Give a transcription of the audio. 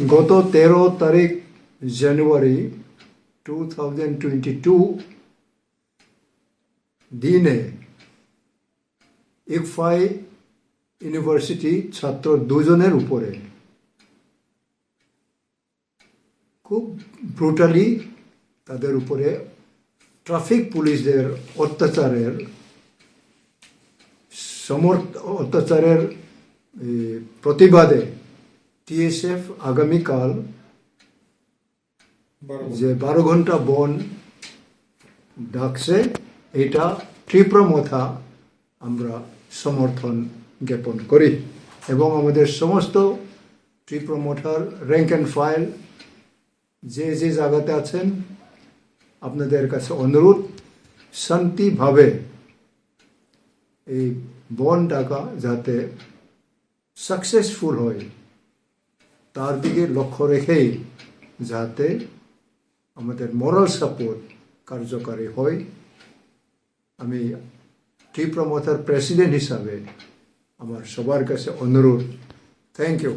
গত 13 তারিখ জানুয়ারি 2022 দিনে ইকফাই ইউনিভার্সিটি ছাত্র দুজনের উপরে খুব ব্রুটালি তাদের উপরে ট্রাফিক পুলিশদের অত্যাচারের প্রতিবাদে টিএসএফ আগামীকাল যে 12 ঘন্টা বন্ধ ডাকছে, এটা তীব্র মাত্রা আমরা সমর্থন জ্ঞাপন করি এবং আমাদের সমস্ত tree promoter rank and file যে যে জায়গাতে আছেন আপনাদের কাছে অনুরোধ শান্তিভাবে এই বন্ধ ডাকা যাতে সাকসেসফুল হয় তার দিকে লক্ষ্য রেখেই যাতে আমাদের মোরাল সাপোর্ট কার্যকারী হয়। আমি ট্রি প্রমোটার প্রেসিডেন্ট হিসাবে আমার সবার কাছে অনুরোধ। Thank you.